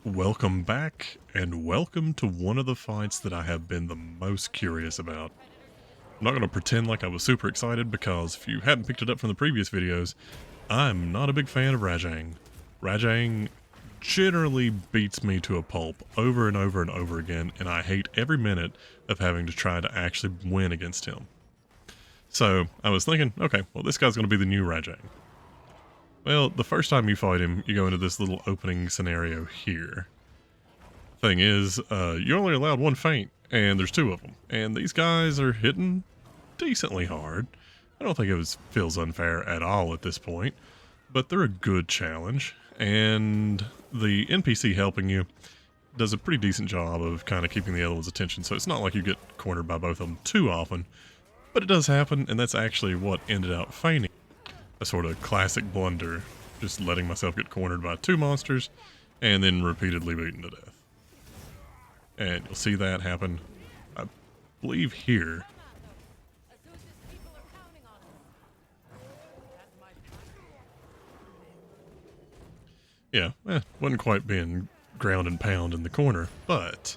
Welcome back, and welcome to one of the fights that I have been the most curious about. I'm not going to pretend like I was super excited because if you hadn't picked it up from the previous videos, I'm not a big fan of Rajang. Rajang generally beats me to a pulp over and over and over again, and I hate every minute of having to try to actually win against him. So I was thinking, okay, well this guy's going to be the new Rajang. Well, the first time you fight him, you go into this little opening scenario here. Thing is, you're only allowed one feint, and there's two of them. And these guys are hitting decently hard. I don't think it feels unfair at all at this point, but they're a good challenge. And the NPC helping you does a pretty decent job of kind of keeping the other one's attention, so it's not like you get cornered by both of them too often. But it does happen, and that's actually what ended up feigning. A sort of classic blunder, just letting myself get cornered by two monsters, and then repeatedly beaten to death. And you'll see that happen, I believe, here. Yeah, wasn't quite being ground and pound in the corner, but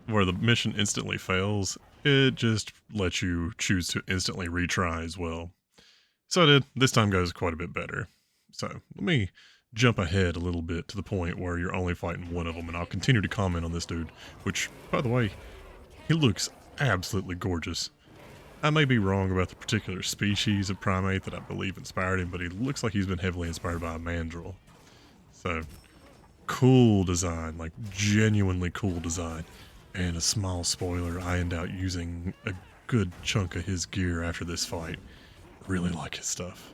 where the mission instantly fails, it just lets you choose to instantly retry as well. So I did. This time goes quite a bit better. So let me jump ahead a little bit to the point where you're only fighting one of them, and I'll continue to comment on this dude, which, by the way, he looks absolutely gorgeous. I may be wrong about the particular species of primate that I believe inspired him, but he looks like he's been heavily inspired by a mandrill. So, cool design, like genuinely cool design. And a small spoiler, I end out using a good chunk of his gear after this fight. Really like his stuff.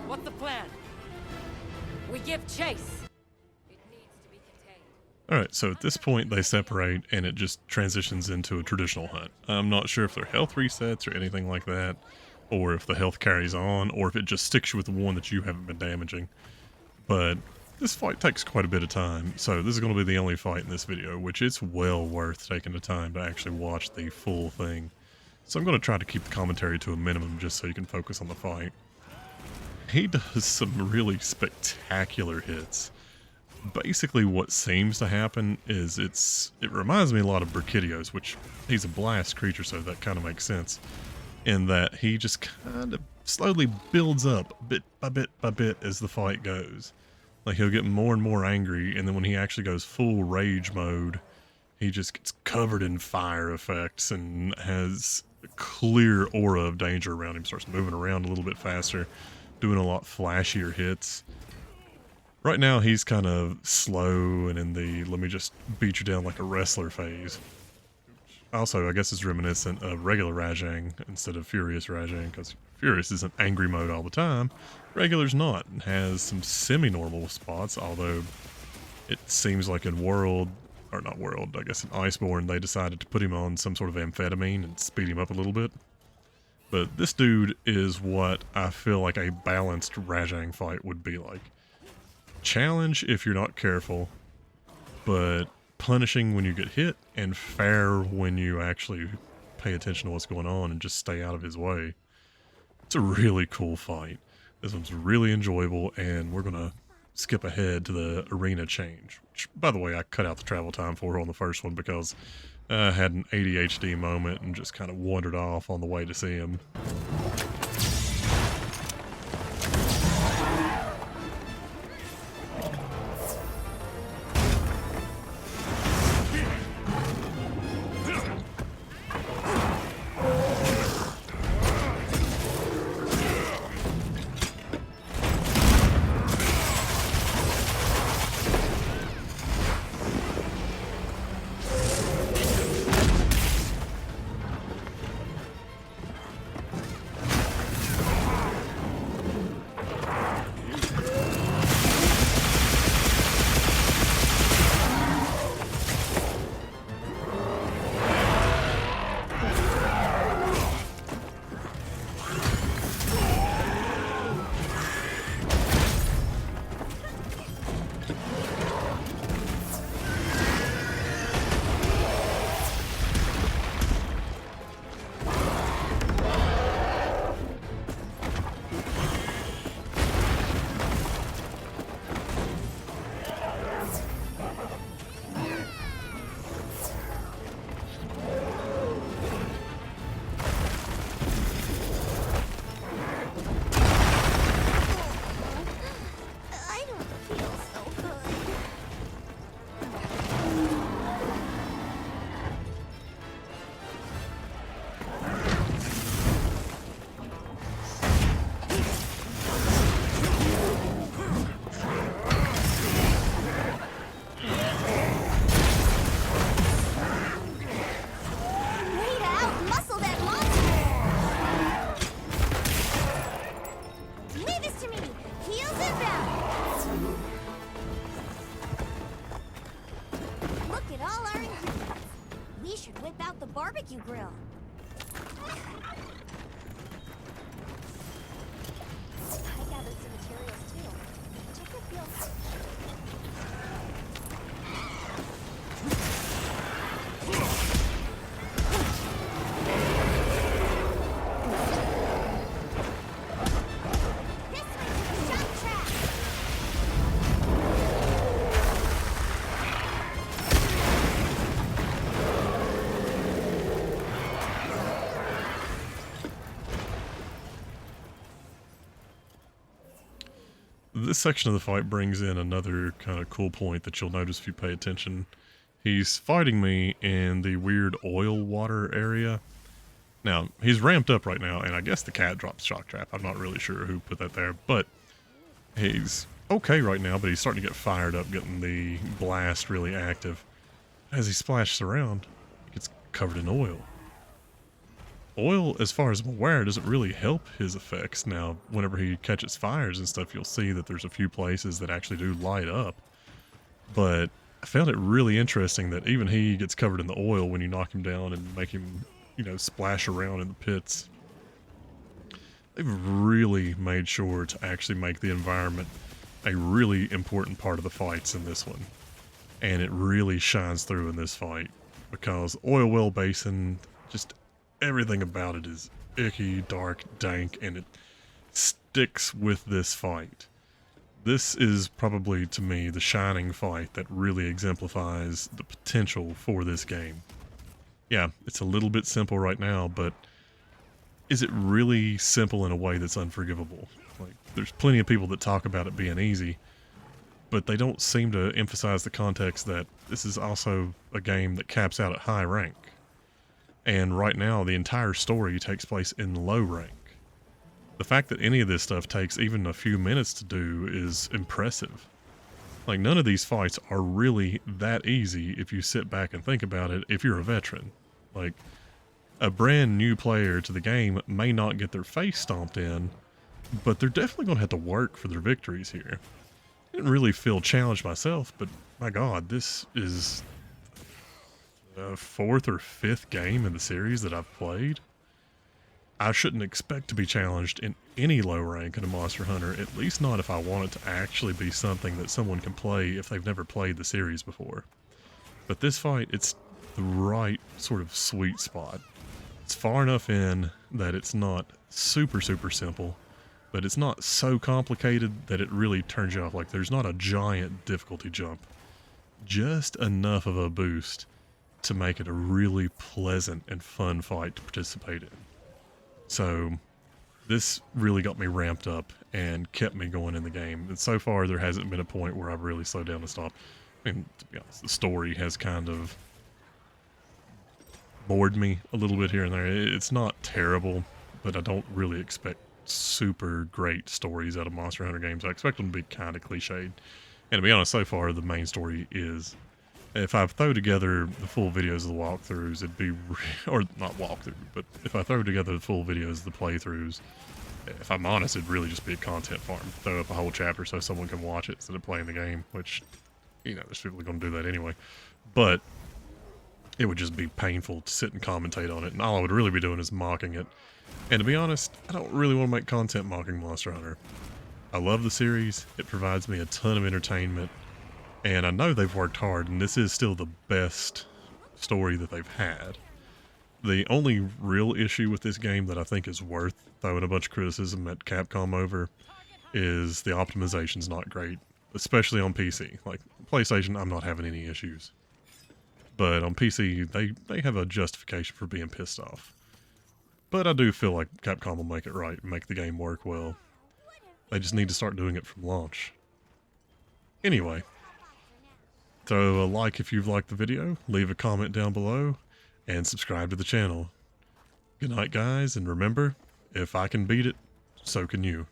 What's the plan? We give chase. It needs to be contained. Alright, so at this point they separate and it just transitions into a traditional hunt. I'm not sure if their health resets or anything like that, or if the health carries on, or if it just sticks you with the one that you haven't been damaging. But this fight takes quite a bit of time, so this is going to be the only fight in this video, which it's well worth taking the time to actually watch the full thing. So I'm going to try to keep the commentary to a minimum just so you can focus on the fight. He does some really spectacular hits. Basically what seems to happen is it reminds me a lot of Brachydios, which he's a blast creature, so that kind of makes sense, in that he just kind of slowly builds up bit by bit by bit as the fight goes. Like he'll get more and more angry, and then when he actually goes full rage mode, he just gets covered in fire effects and has a clear aura of danger around him, starts moving around a little bit faster, doing a lot flashier hits. Right now he's kind of slow and in the let me just beat you down like a wrestler phase. Also, I guess it's reminiscent of regular Rajang instead of Furious Rajang, because Furious is in angry mode all the time. Regular's not, and has some semi-normal spots, although it seems like in World, or not World, I guess in Iceborne, they decided to put him on some sort of amphetamine and speed him up a little bit. But this dude is what I feel like a balanced Rajang fight would be like. Challenge if you're not careful, but punishing when you get hit and fair when you actually pay attention to what's going on and just stay out of his way. It's a really cool fight. This one's really enjoyable, and we're gonna skip ahead to the arena change, which, by the way, I cut out the travel time for on the first one because I had an ADHD moment and just kind of wandered off on the way to see him. I don't feel so good. Way to out-muscle that monster! Leave this to me! Heels inbound! Look at all our ingredients. We should whip out the barbecue grill. I gathered some materials too. Check your field. This way to the shock track. This section of the fight brings in another kind of cool point that you'll notice if you pay attention. He's fighting me in the weird oil water area. Now, he's ramped up right now, and I guess the cat dropped shock trap. I'm not really sure who put that there, but he's okay right now, but he's starting to get fired up, getting the blast really active. As he splashes around, he gets covered in oil. Oil, as far as I'm aware, doesn't really help his effects. Now, whenever he catches fires and stuff, you'll see that there's a few places that actually do light up. But I found it really interesting that even he gets covered in the oil when you knock him down and make him, you know, splash around in the pits. They've really made sure to actually make the environment a really important part of the fights in this one. And it really shines through in this fight because Oil Well Basin, just everything about it is icky, dark, dank, and it sticks with this fight. This is probably, to me, the shining fight that really exemplifies the potential for this game. Yeah, it's a little bit simple right now, but is it really simple in a way that's unforgivable? Like, there's plenty of people that talk about it being easy, but they don't seem to emphasize the context that this is also a game that caps out at high rank. And right now, the entire story takes place in low rank. The fact that any of this stuff takes even a few minutes to do is impressive. Like, none of these fights are really that easy if you sit back and think about it if you're a veteran. Like, a brand new player to the game may not get their face stomped in, but they're definitely going to have to work for their victories here. I didn't really feel challenged myself, but my god, this is the fourth or fifth game in the series that I've played. I shouldn't expect to be challenged in any low rank in a Monster Hunter, at least not if I want it to actually be something that someone can play if they've never played the series before. But this fight, it's the right sort of sweet spot. It's far enough in that it's not super simple, but it's not so complicated that it really turns you off. Like, there's not a giant difficulty jump. Just enough of a boost to make it a really pleasant and fun fight to participate in. So this really got me ramped up and kept me going in the game. And so far there hasn't been a point where I've really slowed down to stop. I mean, to be honest, the story has kind of bored me a little bit here and there. It's not terrible, but I don't really expect super great stories out of Monster Hunter games. I expect them to be kind of cliched. And to be honest, so far the main story is, if I throw together the full videos of the walkthroughs, it'd be, or not walkthrough, but if I throw together the full videos of the playthroughs, if I'm honest, it'd really just be a content farm. Throw up a whole chapter so someone can watch it instead of playing the game, which, you know, there's people going to do that anyway. But it would just be painful to sit and commentate on it, and all I would really be doing is mocking it. And to be honest, I don't really want to make content mocking Monster Hunter. I love the series, it provides me a ton of entertainment, and I know they've worked hard, and this is still the best story that they've had. The only real issue with this game that I think is worth throwing a bunch of criticism at Capcom over is the optimization's not great, especially on PC. Like, PlayStation, I'm not having any issues. But on PC, they have a justification for being pissed off. But I do feel like Capcom will make it right and make the game work well. They just need to start doing it from launch. Anyway, throw a like if you've liked the video, leave a comment down below, and subscribe to the channel. Good night, guys, and remember, if I can beat it, so can you.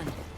done.